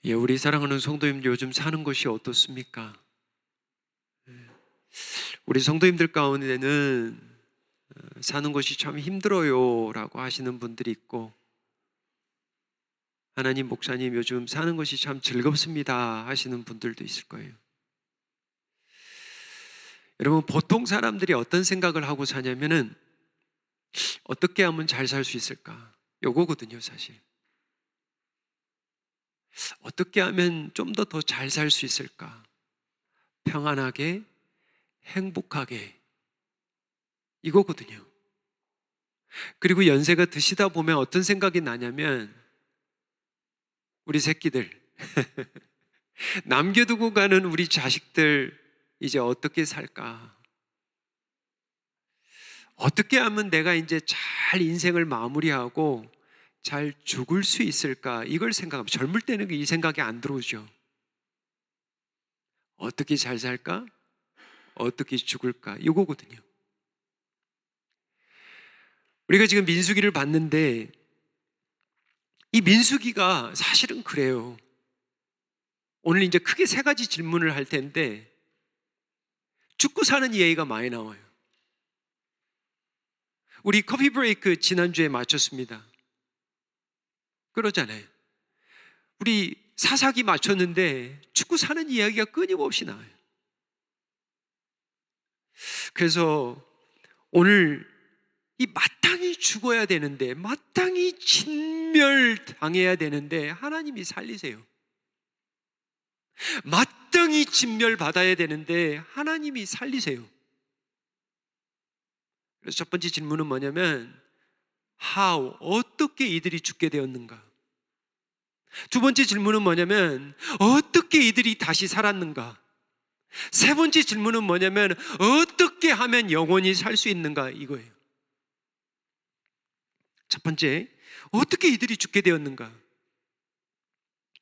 예, 우리 사랑하는 성도님들 요즘 사는 것이 어떻습니까? 우리 성도님들 가운데는 사는 것이 참 힘들어요 라고 하시는 분들이 있고, 하나님 목사님 요즘 사는 것이 참 즐겁습니다 하시는 분들도 있을 거예요. 여러분, 보통 사람들이 어떤 생각을 하고 사냐면은 어떻게 하면 잘 살 수 있을까? 요거거든요, 사실. 어떻게 하면 좀 더 잘 살 수 있을까? 평안하게, 행복하게, 이거거든요. 그리고 연세가 드시다 보면 어떤 생각이 나냐면, 우리 새끼들, 남겨두고 가는 우리 자식들 이제 어떻게 살까? 어떻게 하면 내가 이제 잘 인생을 마무리하고 잘 죽을 수 있을까? 이걸 생각하면, 젊을 때는 이 생각이 안 들어오죠. 어떻게 잘 살까? 어떻게 죽을까? 이거거든요. 우리가 지금 민수기를 봤는데, 이 민수기가 사실은 그래요. 오늘 이제 크게 세 가지 질문을 할 텐데, 죽고 사는 이야기가 많이 나와요. 우리 커피 브레이크 지난주에 마쳤습니다. 그러잖아요. 우리 사사기 마쳤는데 죽고 사는 이야기가 끊임없이 나와요. 그래서 오늘 이 마땅히 죽어야 되는데, 마땅히 진멸당해야 되는데 하나님이 살리세요. 마땅히 진멸받아야 되는데 하나님이 살리세요. 그래서 첫 번째 질문은 뭐냐면, how, 어떻게 이들이 죽게 되었는가? 두 번째 질문은 뭐냐면, 어떻게 이들이 다시 살았는가? 세 번째 질문은 뭐냐면, 어떻게 하면 영원히 살 수 있는가? 이거예요. 첫 번째, 어떻게 이들이 죽게 되었는가?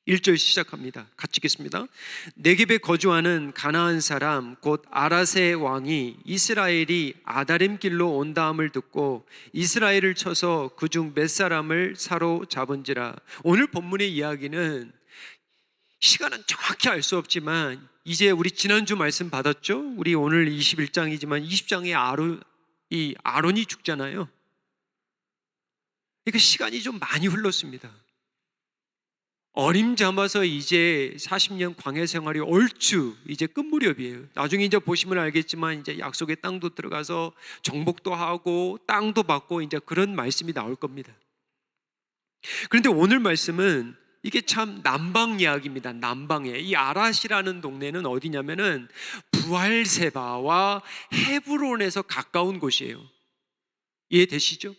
1절 시작합니다. 같이 읽겠습니다. 네겝에 거주하는 가나안 사람 곧 아라세 왕이 이스라엘이 아다림 길로 온다함을 듣고 이스라엘을 쳐서 그중 몇 사람을 사로잡은지라. 오늘 본문의 이야기는 시간은 정확히 알 수 없지만, 이제 우리 지난주 말씀 받았죠? 우리 오늘 21장이지만 20장에 아론이 죽잖아요. 그러니까 시간이 좀 많이 흘렀습니다. 어림잡아서 이제 40년 광야 생활이 얼추 이제 끝 무렵이에요. 나중에 이제 보시면 알겠지만 이제 약속의 땅도 들어가서 정복도 하고 땅도 받고 이제 그런 말씀이 나올 겁니다. 그런데 오늘 말씀은 이게 참 남방 이야기입니다. 남방에 이 아랏이라는 동네는 어디냐면은 부알세바와 헤브론에서 가까운 곳이에요. 이해되시죠?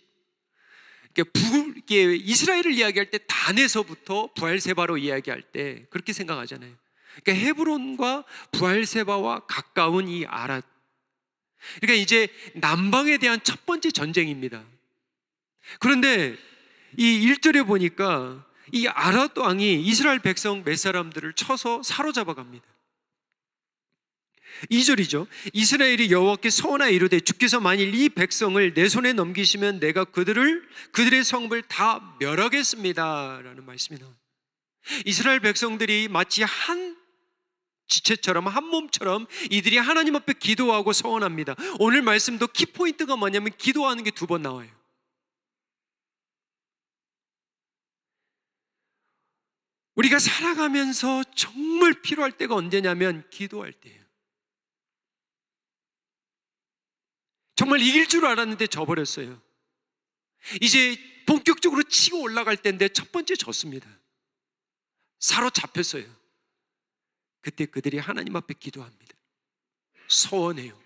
이스라엘을 이야기할 때 단에서부터 부알세바로 이야기할 때 그렇게 생각하잖아요. 그러니까 헤브론과 부알세바와 가까운 이 아랏. 그러니까 이제 남방에 대한 첫 번째 전쟁입니다. 그런데 이 1절에 보니까 이 아랏 왕이 이스라엘 백성 몇 사람들을 쳐서 사로잡아 갑니다. 2절이죠. 이스라엘이 여호와께 서원하여 이르되 주께서 만일 이 백성을 내 손에 넘기시면 내가 그들의 성읍을 다 멸하겠습니다 라는 말씀이 나와요. 이스라엘 백성들이 마치 한 지체처럼, 한 몸처럼 이들이 하나님 앞에 기도하고 서원합니다. 오늘 말씀도 키포인트가 뭐냐면 기도하는 게 두 번 나와요. 우리가 살아가면서 정말 필요할 때가 언제냐면 기도할 때예요. 정말 이길 줄 알았는데 져버렸어요. 이제 본격적으로 치고 올라갈 때인데 첫 번째 졌습니다. 사로잡혔어요. 그때 그들이 하나님 앞에 기도합니다. 서원해요.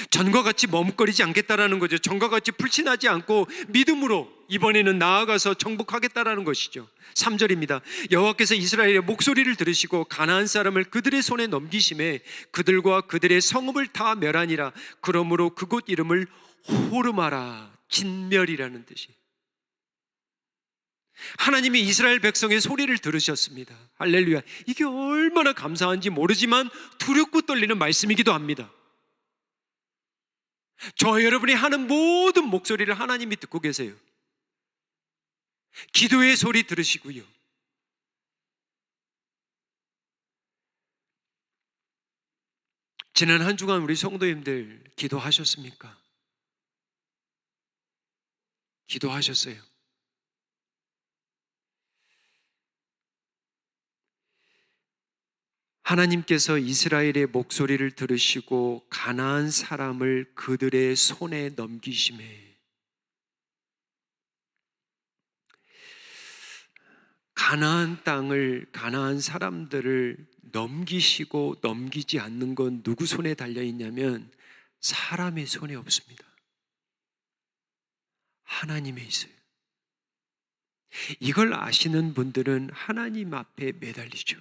전과 같이 머뭇거리지 않겠다라는 거죠. 전과 같이 불신하지 않고 믿음으로 이번에는 나아가서 정복하겠다라는 것이죠. 3절입니다. 여호와께서 이스라엘의 목소리를 들으시고 가나안 사람을 그들의 손에 넘기심에 그들과 그들의 성읍을 다 멸하니라. 그러므로 그곳 이름을 호르마라, 진멸이라는 뜻이. 하나님이 이스라엘 백성의 소리를 들으셨습니다. 할렐루야. 이게 얼마나 감사한지 모르지만 두렵고 떨리는 말씀이기도 합니다. 저 여러분이 하는 모든 목소리를 하나님이 듣고 계세요. 기도의 소리 들으시고요. 지난 한 주간 우리 성도님들 기도하셨습니까? 기도하셨어요. 하나님께서 이스라엘의 목소리를 들으시고 가나안 사람을 그들의 손에 넘기심에 가나안 땅을, 가나안 사람들을 넘기시고 넘기지 않는 건 누구 손에 달려 있냐면 사람의 손에 없습니다. 하나님에 있어요. 이걸 아시는 분들은 하나님 앞에 매달리죠.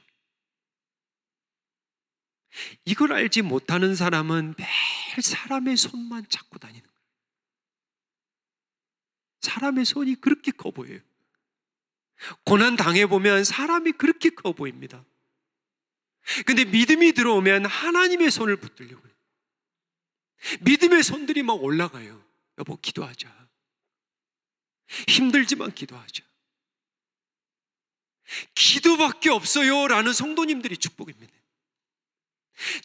이걸 알지 못하는 사람은 매일 사람의 손만 잡고 다니는 거예요. 사람의 손이 그렇게 커 보여요. 고난 당해보면 사람이 그렇게 커 보입니다. 근데 믿음이 들어오면 하나님의 손을 붙들려고 해요. 믿음의 손들이 막 올라가요. 여보, 기도하자. 힘들지만 기도하자. 기도밖에 없어요 라는 성도님들이 축복입니다.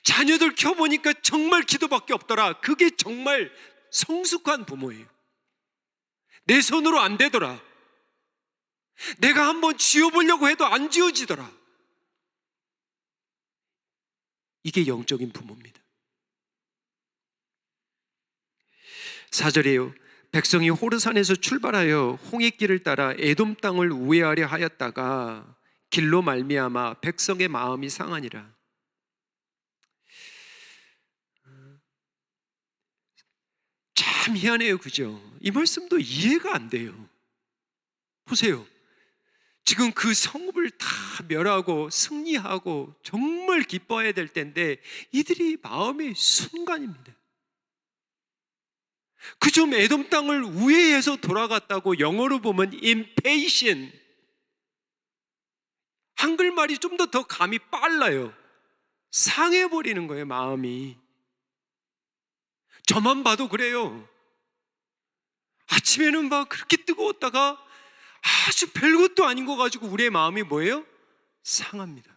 자녀들 켜보니까 정말 기도밖에 없더라. 그게 정말 성숙한 부모예요. 내 손으로 안 되더라. 내가 한번 지워보려고 해도 안 지워지더라. 이게 영적인 부모입니다. 4절이에요. 백성이 호르산에서 출발하여 홍해길을 따라 에돔 땅을 우회하려 하였다가 길로 말미암아 백성의 마음이 상하니라. 참 희한해요, 그죠? 이 말씀도 이해가 안 돼요. 보세요. 지금 그 성읍을 다 멸하고 승리하고 정말 기뻐해야 될 텐데 이들이 마음의 순간입니다. 그 좀 에돔 땅을 우회해서 돌아갔다고 영어로 보면 impatient. 한글말이 좀 더 감이 빨라요. 상해버리는 거예요, 마음이. 저만 봐도 그래요. 아침에는 막 그렇게 뜨거웠다가 아주 별것도 아닌 거 가지고 우리의 마음이 뭐예요? 상합니다.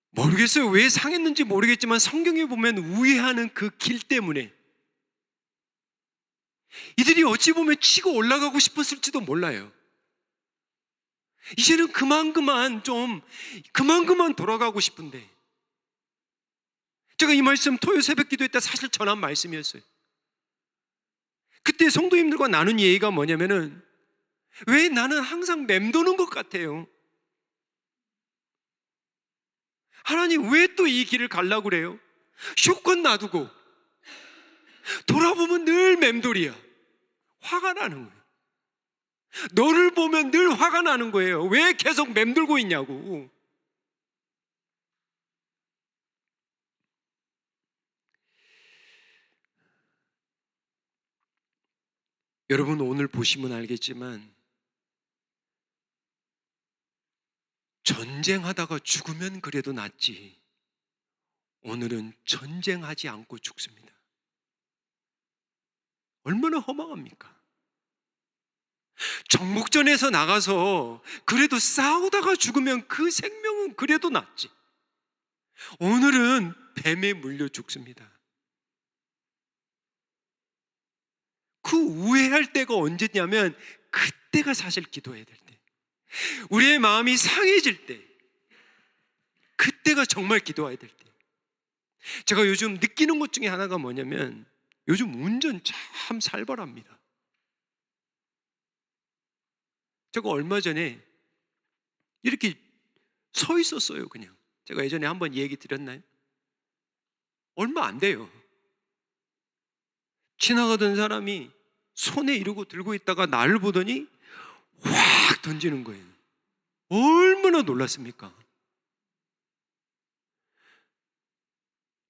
모르겠어요. 왜 상했는지 모르겠지만 성경에 보면 우회하는 그 길 때문에 이들이 어찌 보면 치고 올라가고 싶었을지도 몰라요. 이제는 그만 돌아가고 싶은데, 제가 이 말씀 토요 새벽 기도회 때 사실 전한 말씀이었어요. 그때 성도님들과 나눈 얘기가 뭐냐면은 왜 나는 항상 맴도는 것 같아요. 하나님 왜 또 이 길을 가려고 그래요? 쇼건 놔두고 돌아보면 늘 맴돌이야. 화가 나는 거예요. 너를 보면 늘 화가 나는 거예요. 왜 계속 맴돌고 있냐고. 여러분 오늘 보시면 알겠지만 전쟁하다가 죽으면 그래도 낫지, 오늘은 전쟁하지 않고 죽습니다. 얼마나 허망합니까? 정복전에서 나가서 그래도 싸우다가 죽으면 그 생명은 그래도 낫지, 오늘은 뱀에 물려 죽습니다. 그 우회할 때가 언제냐면 그때가 사실 기도해야 될 때, 우리의 마음이 상해질 때, 그때가 정말 기도해야 될 때. 제가 요즘 느끼는 것 중에 하나가 뭐냐면 요즘 운전 참 살벌합니다. 제가 얼마 전에 이렇게 서 있었어요. 그냥 제가 예전에 한번 얘기 드렸나요? 얼마 안 돼요. 지나가던 사람이 손에 이러고 들고 있다가 나를 보더니 확 던지는 거예요. 얼마나 놀랐습니까?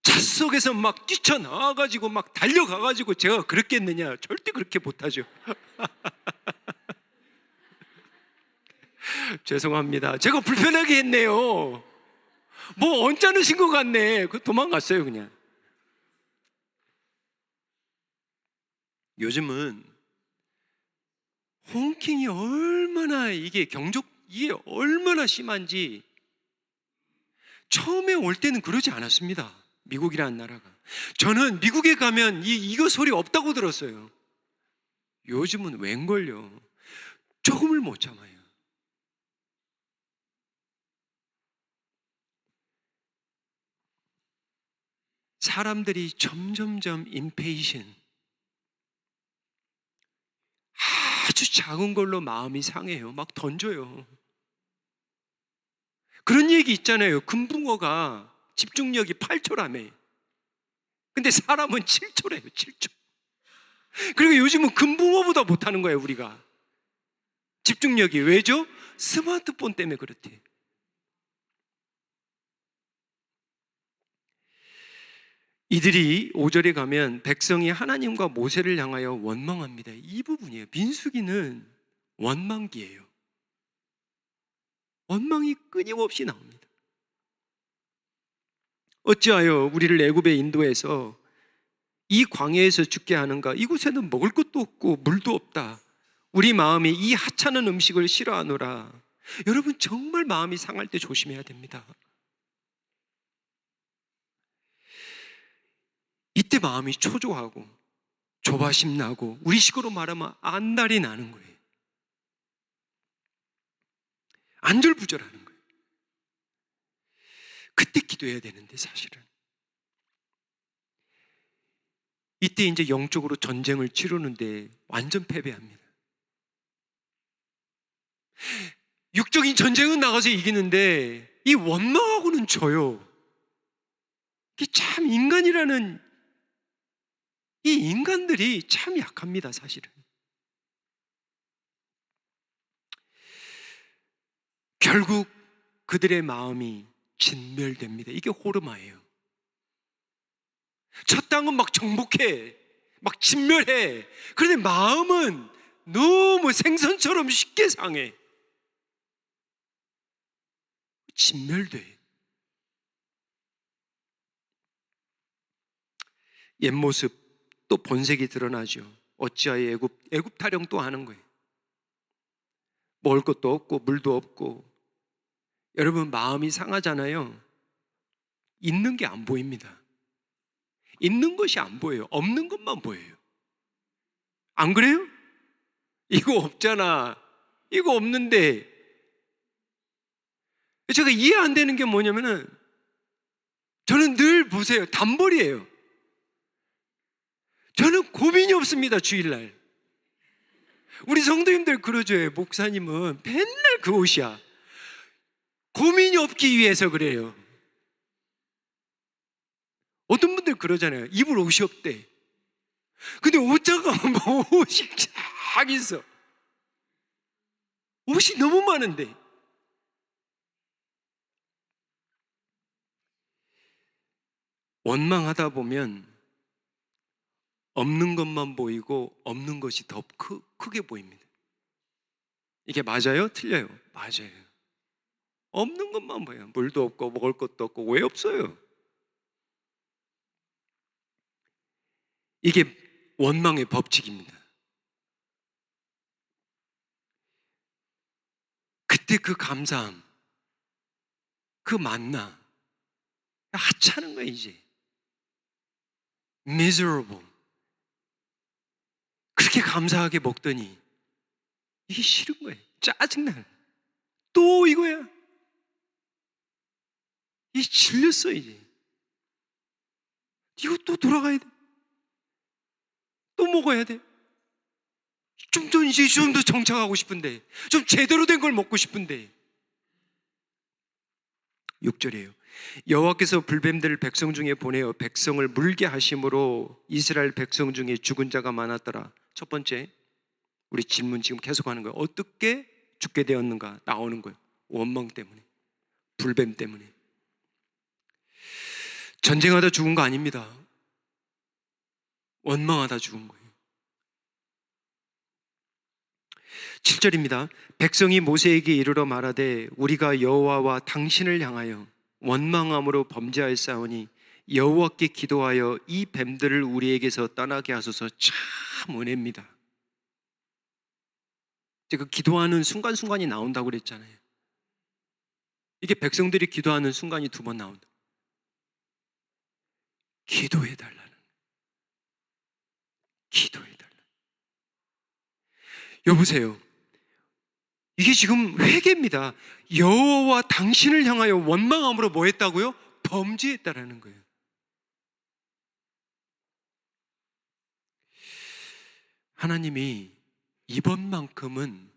잣속에서 막 뛰쳐나와가지고 막 달려가가지고 제가 그렇게 했느냐? 절대 그렇게 못하죠. 죄송합니다. 제가 불편하게 했네요. 뭐 언짢으신 것 같네. 그 도망갔어요 그냥. 요즘은 홍킹이 얼마나 이게 이게 얼마나 심한지 처음에 올 때는 그러지 않았습니다. 미국이라는 나라가. 저는 미국에 가면 이거 소리 없다고 들었어요. 요즘은 웬걸요. 조금을 못 참아요. 사람들이 점점점 임페이션, 아주 작은 걸로 마음이 상해요. 막 던져요. 그런 얘기 있잖아요. 금붕어가 집중력이 8초라며. 근데 사람은 7초래요. 7초. 그리고 요즘은 금붕어보다 못하는 거예요. 우리가. 집중력이. 왜죠? 스마트폰 때문에 그렇대. 이들이 5절에 가면 백성이 하나님과 모세를 향하여 원망합니다. 이 부분이에요. 민수기는 원망기예요. 원망이 끊임없이 나옵니다. 어찌하여 우리를 애굽에 인도해서 이 광야에서 죽게 하는가? 이곳에는 먹을 것도 없고 물도 없다. 우리 마음이 이 하찮은 음식을 싫어하노라. 여러분, 정말 마음이 상할 때 조심해야 됩니다. 이때 마음이 초조하고 조바심 나고, 우리식으로 말하면 안달이 나는 거예요. 안절부절하는 거예요. 그때 기도해야 되는데, 사실은 이때 이제 영적으로 전쟁을 치르는데 완전 패배합니다. 육적인 전쟁은 나가서 이기는데 이 원망하고는 져요. 이게 참, 인간이라는 이 인간들이 참 약합니다. 사실은 결국 그들의 마음이 진멸됩니다. 이게 호르마예요. 첫 땅은 막 정복해, 막 진멸해. 그런데 마음은 너무 생선처럼 쉽게 상해. 진멸돼. 옛 모습, 또 본색이 드러나죠. 어찌하여 애굽 타령 또 하는 거예요. 먹을 것도 없고 물도 없고. 여러분, 마음이 상하잖아요. 있는 게 안 보입니다. 있는 것이 안 보여요. 없는 것만 보여요. 안 그래요? 이거 없잖아. 이거 없는데. 제가 이해 안 되는 게 뭐냐면은, 저는 늘 보세요. 단벌이에요. 저는 고민이 없습니다. 주일날 우리 성도님들 그러죠. 목사님은 맨날 그 옷이야. 고민이 없기 위해서 그래요. 어떤 분들 그러잖아요. 입을 옷이 없대. 근데 옷장가 뭐 옷이 쫙 있어. 옷이 너무 많은데. 원망하다 보면 없는 것만 보이고 없는 것이 더 크게 보입니다. 이게 맞아요? 틀려요? 맞아요. 없는 것만 보여요. 물도 없고 먹을 것도 없고. 왜 없어요? 이게 원망의 법칙입니다. 그때 그 감사함, 그 만나, 하찮은 거예요. 이제 miserable. 그렇게 감사하게 먹더니 이게 싫은 거예요. 짜증나. 또 이거야. 이 질렸어. 이제 이거 또 돌아가야 돼. 또 먹어야 돼. 이제 좀 더 정착하고 싶은데, 좀 제대로 된 걸 먹고 싶은데. 6절이에요. 여호와께서 불뱀들을 백성 중에 보내어 백성을 물게 하심으로 이스라엘 백성 중에 죽은 자가 많았더라. 첫 번째, 우리 질문 지금 계속하는 거예요. 어떻게 죽게 되었는가? 나오는 거예요. 원망 때문에, 불뱀 때문에. 전쟁하다 죽은 거 아닙니다. 원망하다 죽은 거예요. 7절입니다. 백성이 모세에게 이르러 말하되 우리가 여호와와 당신을 향하여 원망함으로 범죄하였사오니 여호와께 기도하여 이 뱀들을 우리에게서 떠나게 하소서. 참 은혜입니다. 제가 기도하는 순간순간이 나온다고 그랬잖아요. 이게 백성들이 기도하는 순간이 2번 나온다. 기도해달라는, 기도해달라. 여보세요. 이게 지금 회개입니다. 여호와와 당신을 향하여 원망함으로 뭐 했다고요? 범죄했다라는 거예요. 하나님이 이번만큼은,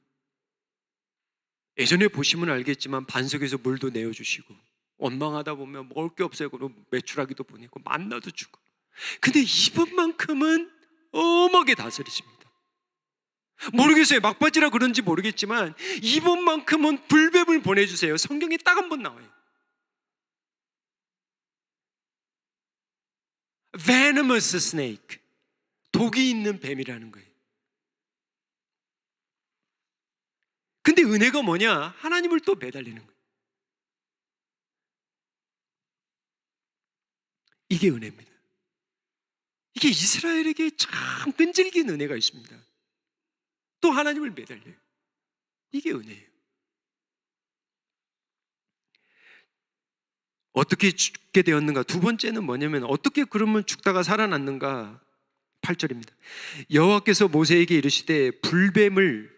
예전에 보시면 알겠지만 반석에서 물도 내어주시고, 원망하다 보면 먹을 게 없어요. 그럼 메추라기도 보내고 만나도 주고. 근데 이번만큼은 엄하게 다스리십니다. 모르겠어요. 막바지라 그런지 모르겠지만 이번만큼은 불뱀을 보내주세요. 성경에 딱 한 번 나와요. Venomous snake, 독이 있는 뱀이라는 거예요. 근데 은혜가 뭐냐? 하나님을 또 매달리는 거예요. 이게 은혜입니다. 이게 이스라엘에게 참 끈질긴 은혜가 있습니다. 또 하나님을 매달려요. 이게 은혜예요. 어떻게 죽게 되었는가? 2번째는 뭐냐면 어떻게 그러면 죽다가 살아났는가? 8절입니다. 여호와께서 모세에게 이르시되 불뱀을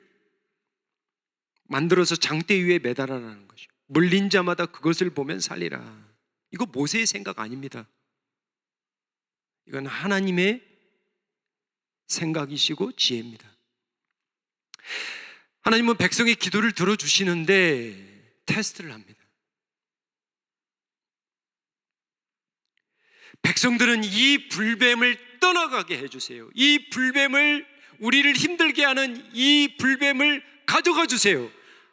만들어서 장대 위에 매달아라는 것이요. 물린 자마다 그것을 보면 살리라. 이거 모세의 생각 아닙니다. 이건 하나님의 생각이시고 지혜입니다. 하나님은 백성의 기도를 들어주시는데 테스트를 합니다. 백성들은 이 불뱀을 떠나가게 해주세요. 이 불뱀을, 우리를 힘들게 하는 이 불뱀을 가져가 주세요.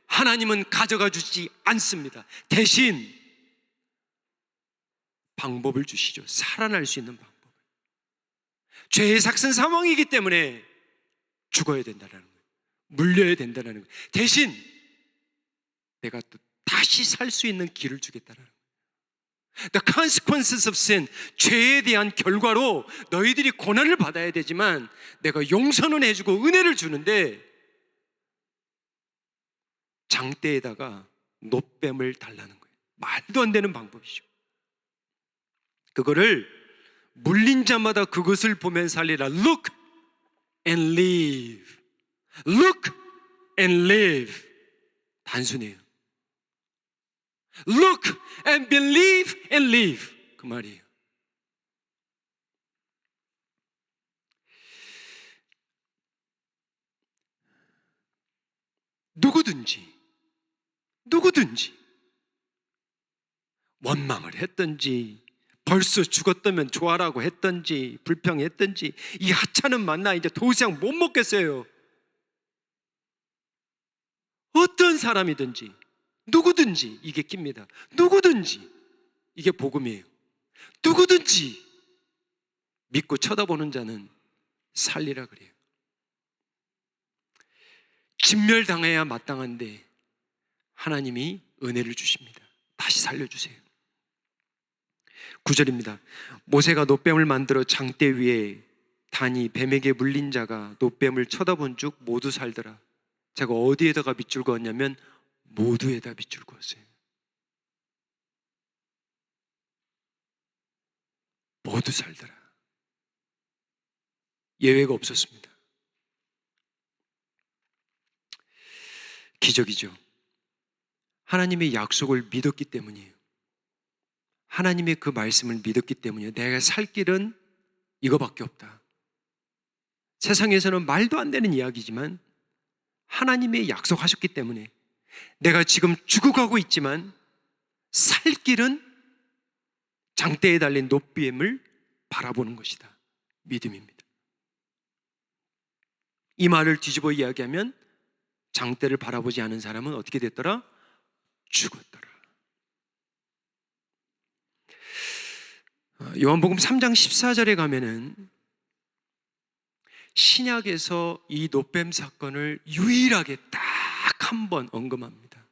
하나님은 가져가 주지 않습니다. 대신 방법을 주시죠. 살아날 수 있는 방법. 죄의 삭슨 사망이기 때문에 죽어야 된다는 거예요. 물려야 된다는 거예요. 대신 내가 또 다시 살 수 있는 길을 주겠다는 거예요. The consequences of sin, 죄에 대한 결과로 너희들이 고난을 받아야 되지만 내가 용서는 해주고 은혜를 주는데 장대에다가 놋뱀을 달라는 거예요. 말도 안 되는 방법이죠. 그거를 물린 자마다 그것을 보면 살리라. Look and live. Look and live. 단순해요. Look and believe and live. 그 말이에요. 누구든지 원망을 했든지 벌써 죽었다면 좋아라고 했든지 불평했든지 이 하찮은 만나 이제 더 이상 못 먹겠어요. 어떤 사람이든지 누구든지 이게 낍니다. 누구든지 이게 복음이에요. 누구든지 믿고 쳐다보는 자는 살리라 그래요. 진멸당해야 마땅한데 하나님이 은혜를 주십니다. 다시 살려주세요. 9절입니다. 모세가 놋뱀을 만들어 장대 위에 다니 뱀에게 물린 자가 놋뱀을 쳐다본 즉 모두 살더라. 제가 어디에다가 밑줄 그었냐면 모두에다 밑줄 그었어요. 모두 살더라. 예외가 없었습니다. 기적이죠. 하나님의 약속을 믿었기 때문이에요. 하나님의 그 말씀을 믿었기 때문이에요. 내가 살 길은 이거밖에 없다. 세상에서는 말도 안 되는 이야기지만 하나님의 약속하셨기 때문에 내가 지금 죽어가고 있지만 살 길은 장대에 달린 놋뱀을 바라보는 것이다. 믿음입니다. 이 말을 뒤집어 이야기하면 장대를 바라보지 않은 사람은 어떻게 됐더라? 죽었더라. 요한복음 3장 14절에 가면은 신약에서 이 놋뱀 사건을 유일하게 딱 한 번 언급합니다.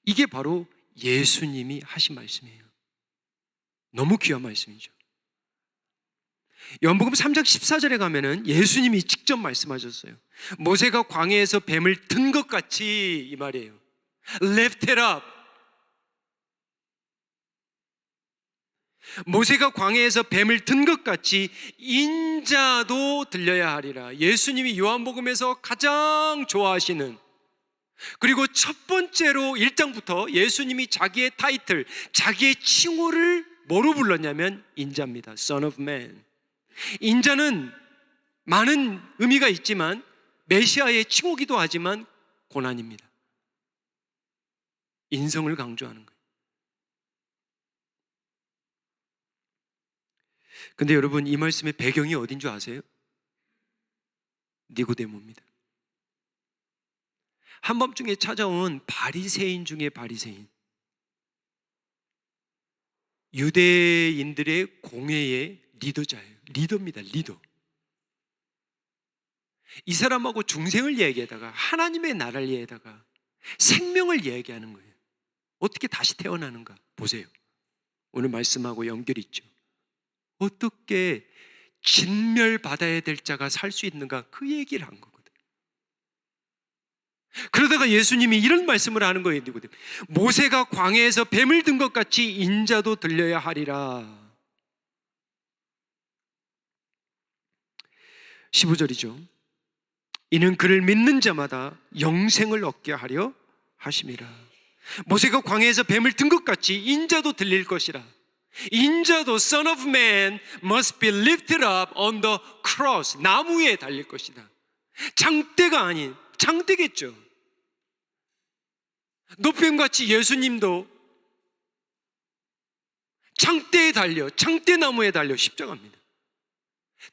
이게 바로 예수님이 하신 말씀이에요. 너무 귀한 말씀이죠. 요한복음 3장 14절에 가면은 예수님이 직접 말씀하셨어요. 모세가 광야에서 뱀을 든 것 같이, 이 말이에요. Lift it up. 모세가 광야에서 뱀을 든 것 같이 인자도 들려야 하리라. 예수님이 요한복음에서 가장 좋아하시는, 그리고 첫 번째로 1장부터 예수님이 자기의 타이틀, 자기의 칭호를 뭐로 불렀냐면 인자입니다. Son of Man. 인자는 많은 의미가 있지만 메시아의 칭호기도 하지만 고난입니다. 인성을 강조하는 거예요. 근데 여러분, 이 말씀의 배경이 어딘 줄 아세요? 니고데모입니다. 한밤중에 찾아온 바리새인 중에 바리새인, 유대인들의 공회의 리더자예요. 리더입니다. 리더. 이 사람하고 중생을 이야기하다가 하나님의 나라를 이야기하다가 생명을 이야기하는 거예요. 어떻게 다시 태어나는가 보세요. 오늘 말씀하고 연결이 있죠. 어떻게 진멸받아야 될 자가 살 수 있는가, 그 얘기를 한 거거든. 그러다가 예수님이 이런 말씀을 하는 거예요. 모세가 광야에서 뱀을 든 것 같이 인자도 들려야 하리라. 15절이죠. 이는 그를 믿는 자마다 영생을 얻게 하려 하심이라. 모세가 광야에서 뱀을 든 것 같이 인자도 들릴 것이라. 인자도 Son of Man must be lifted up on the cross. 나무에 달릴 것이다. 장대가 아닌, 장대겠죠. 노뱀같이 예수님도 장대에 달려, 장대나무에 달려 십자가입니다.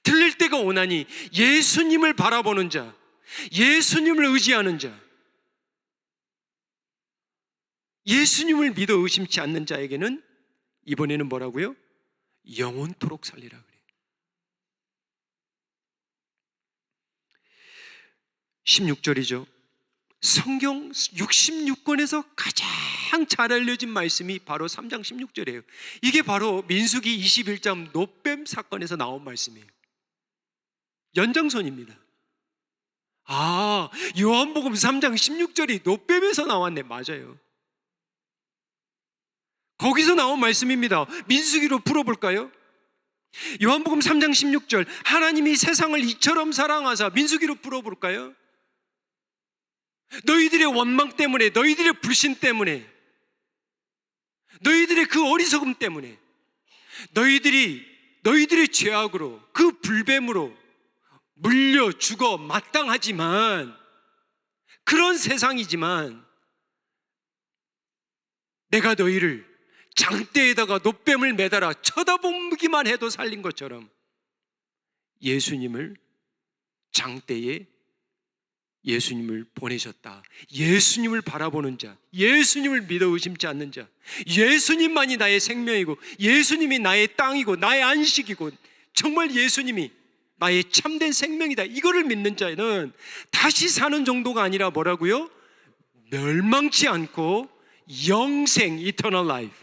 들릴 때가 오나니 예수님을 바라보는 자, 예수님을 의지하는 자, 예수님을 믿어 의심치 않는 자에게는 이번에는 뭐라고요? 영원토록 살리라 그래요. 16절이죠. 성경 66권에서 가장 잘 알려진 말씀이 바로 3장 16절이에요. 이게 바로 민수기 21장 노뱀 사건에서 나온 말씀이에요. 연장선입니다. 아, 요한복음 3장 16절이 노뱀에서 나왔네. 맞아요. 거기서 나온 말씀입니다. 민수기로 풀어볼까요? 요한복음 3장 16절, 하나님이 세상을 이처럼 사랑하사, 민수기로 풀어볼까요? 너희들의 원망 때문에, 너희들의 불신 때문에, 너희들의 그 어리석음 때문에, 너희들의 죄악으로, 그 불뱀으로 물려 죽어 마땅하지만, 그런 세상이지만 내가 너희를 장대에다가 노뱀을 매달아 쳐다보기만 해도 살린 것처럼 예수님을 장대에 예수님을 보내셨다. 예수님을 바라보는 자, 예수님을 믿어 의심치 않는 자, 예수님만이 나의 생명이고 예수님이 나의 땅이고 나의 안식이고 정말 예수님이 나의 참된 생명이다, 이거를 믿는 자는 다시 사는 정도가 아니라 뭐라고요? 멸망치 않고 영생, eternal life,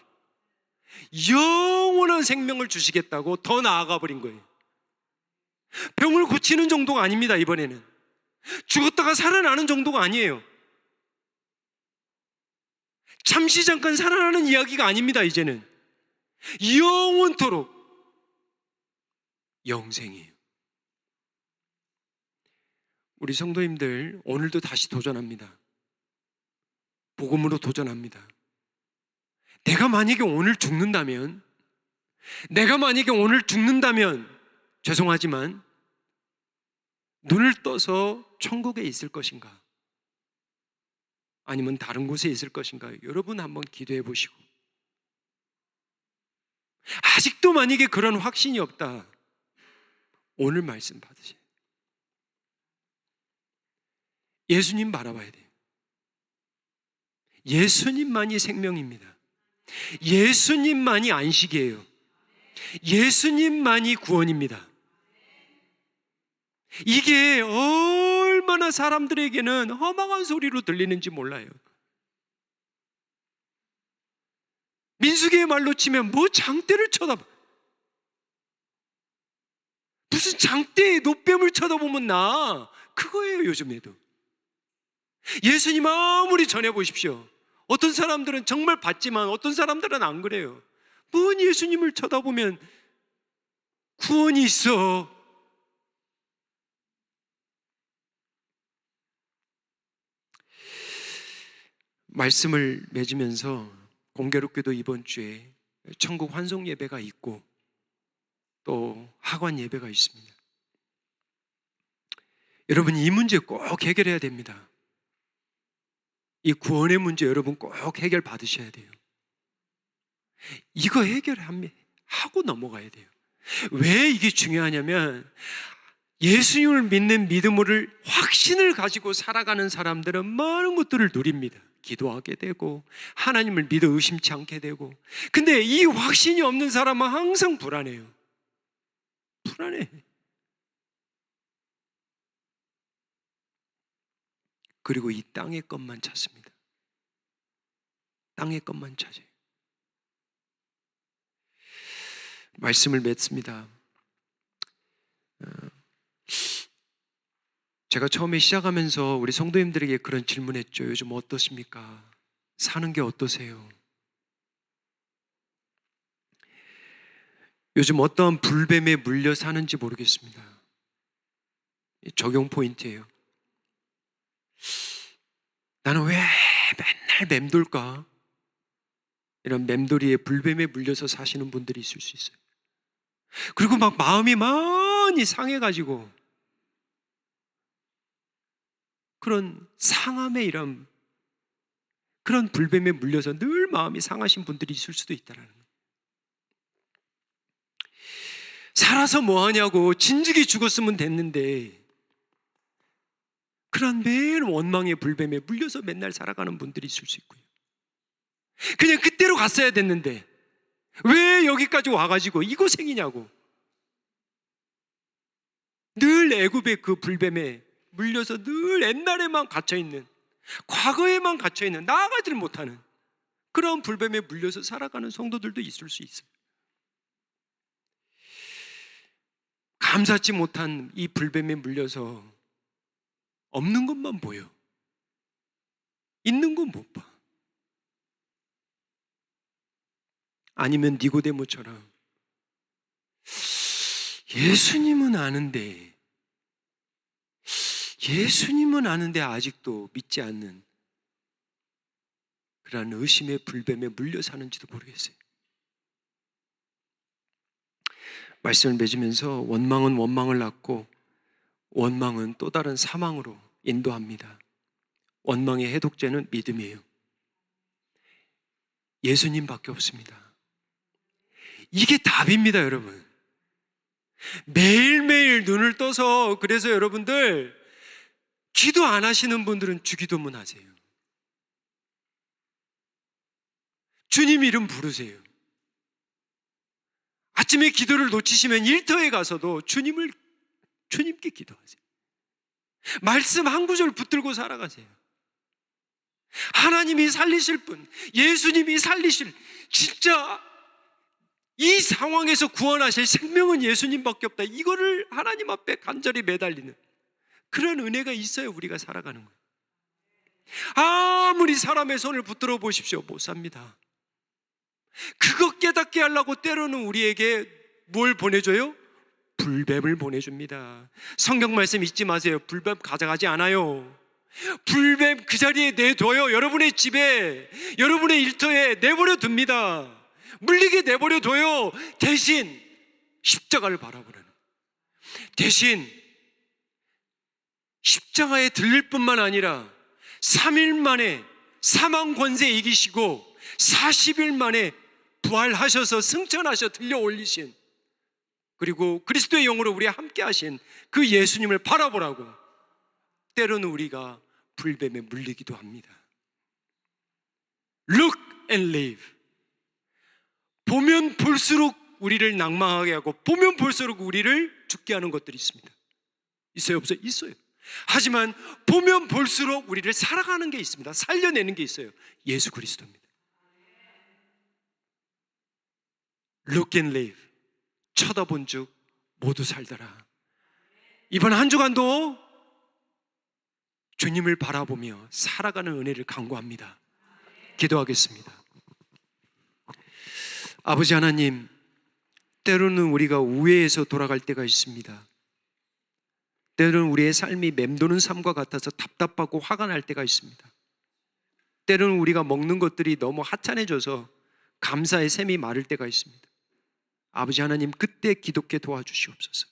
영원한 생명을 주시겠다고 더 나아가 버린 거예요. 병을 고치는 정도가 아닙니다. 이번에는 죽었다가 살아나는 정도가 아니에요. 잠시 잠깐 살아나는 이야기가 아닙니다. 이제는 영원토록 영생이에요. 우리 성도님들 오늘도 다시 도전합니다. 복음으로 도전합니다. 내가 만약에 오늘 죽는다면, 죄송하지만 눈을 떠서 천국에 있을 것인가, 아니면 다른 곳에 있을 것인가, 여러분 한번 기도해 보시고, 아직도 만약에 그런 확신이 없다, 오늘 말씀 받으세요. 예수님 바라봐야 돼요. 예수님만이 생명입니다. 예수님만이 안식이에요. 예수님만이 구원입니다. 이게 얼마나 사람들에게는 허망한 소리로 들리는지 몰라요. 민수기의 말로 치면 뭐 장대를 쳐다봐. 무슨 장대에 노뱀을 쳐다보면 나. 그거예요, 요즘에도. 예수님 아무리 전해보십시오. 어떤 사람들은 정말 받지만 어떤 사람들은 안 그래요. 뭔 예수님을 쳐다보면 구원이 있어. 말씀을 맺으면서 공교롭게도 이번 주에 천국 환송 예배가 있고 또 학원 예배가 있습니다. 여러분, 이 문제 꼭 해결해야 됩니다. 이 구원의 문제 여러분 꼭 해결 받으셔야 돼요. 이거 해결하고 넘어가야 돼요. 왜 이게 중요하냐면 예수님을 믿는 믿음을 확신을 가지고 살아가는 사람들은 많은 것들을 누립니다. 기도하게 되고 하나님을 믿어 의심치 않게 되고. 근데 이 확신이 없는 사람은 항상 불안해요. 불안해. 그리고 이 땅의 것만 찾습니다. 땅의 것만 찾아요. 말씀을 맺습니다. 제가 처음에 시작하면서 우리 성도님들에게 그런 질문했죠. 요즘 어떠십니까? 사는 게 어떠세요? 요즘 어떠한 불뱀에 물려 사는지 모르겠습니다. 적용 포인트예요. 나는 왜 맨날 맴돌까? 이런 맴돌이에 불뱀에 물려서 사시는 분들이 있을 수 있어요. 그리고 막 마음이 많이 상해가지고 그런 상함의 이런 그런 불뱀에 물려서 늘 마음이 상하신 분들이 있을 수도 있다라는 거예요. 살아서 뭐하냐고 진즉이 죽었으면 됐는데 그런 매일 원망의 불뱀에 물려서 맨날 살아가는 분들이 있을 수 있고요. 그냥 그때로 갔어야 됐는데 왜 여기까지 와가지고 이 고생이냐고 늘 애굽의 그 불뱀에 물려서 늘 옛날에만 갇혀있는, 과거에만 갇혀있는, 나아가지를 못하는 그런 불뱀에 물려서 살아가는 성도들도 있을 수 있어요. 감사치 못한 이 불뱀에 물려서 없는 것만 보여. 있는 건 못 봐. 아니면 니고데모처럼 예수님은 아는데 아직도 믿지 않는 그런 의심의 불뱀에 물려 사는지도 모르겠어요. 말씀을 맺으면서 원망은 원망을 낳고 원망은 또 다른 사망으로 인도합니다. 원망의 해독제는 믿음이에요. 예수님밖에 없습니다. 이게 답입니다, 여러분. 매일매일 눈을 떠서 그래서 여러분들 기도 안 하시는 분들은 주기도문 하세요. 주님 이름 부르세요. 아침에 기도를 놓치시면 일터에 가서도 주님께 기도하세요. 말씀 한 구절 붙들고 살아가세요. 하나님이 살리실 분, 예수님이 살리실, 진짜 이 상황에서 구원하실 생명은 예수님밖에 없다. 이거를 하나님 앞에 간절히 매달리는 그런 은혜가 있어야 우리가 살아가는 거예요. 아무리 사람의 손을 붙들어 보십시오. 못 삽니다. 그거 깨닫게 하려고 때로는 우리에게 뭘 보내줘요? 불뱀을 보내줍니다. 성경 말씀 잊지 마세요. 불뱀 가져가지 않아요. 불뱀 그 자리에 내둬요. 여러분의 집에, 여러분의 일터에 내버려 둡니다. 물리게 내버려 둬요. 대신 십자가를 바라보는, 대신 십자가에 들릴 뿐만 아니라 3일 만에 사망 권세 이기시고 40일 만에 부활하셔서 승천하셔 들려 올리신, 그리고 그리스도의 영으로 우리와 함께 하신 그 예수님을 바라보라고 때로는 우리가 불뱀에 물리기도 합니다. Look and live. 보면 볼수록 우리를 낭망하게 하고 보면 볼수록 우리를 죽게 하는 것들이 있습니다. 있어요, 없어요? 있어요. 하지만 보면 볼수록 우리를 살아가는 게 있습니다. 살려내는 게 있어요. 예수 그리스도입니다. Look and live. 쳐다본 즉 모두 살더라. 이번 한 주간도 주님을 바라보며 살아가는 은혜를 간구합니다. 기도하겠습니다. 아버지 하나님, 때로는 우리가 우회해서 돌아갈 때가 있습니다. 때로는 우리의 삶이 맴도는 삶과 같아서 답답하고 화가 날 때가 있습니다. 때로는 우리가 먹는 것들이 너무 하찮아져서 감사의 샘이 마를 때가 있습니다. 아버지 하나님, 그때 기독게 도와주시옵소서.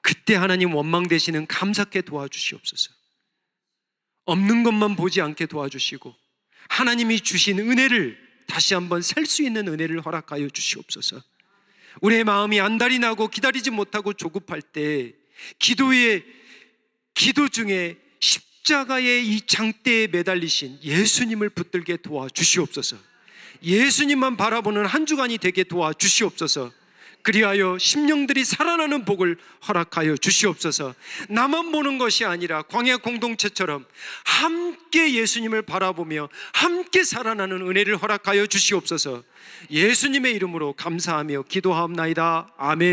그때 하나님 원망되시는 감사케 도와주시옵소서. 없는 것만 보지 않게 도와주시고 하나님이 주신 은혜를 다시 한번 셀 수 있는 은혜를 허락하여 주시옵소서. 우리의 마음이 안달이 나고 기다리지 못하고 조급할 때 기도 중에 십자가의 이 장대에 매달리신 예수님을 붙들게 도와주시옵소서. 예수님만 바라보는 한 주간이 되게 도와주시옵소서. 그리하여 심령들이 살아나는 복을 허락하여 주시옵소서. 나만 보는 것이 아니라 광야 공동체처럼 함께 예수님을 바라보며 함께 살아나는 은혜를 허락하여 주시옵소서. 예수님의 이름으로 감사하며 기도하옵나이다. 아멘.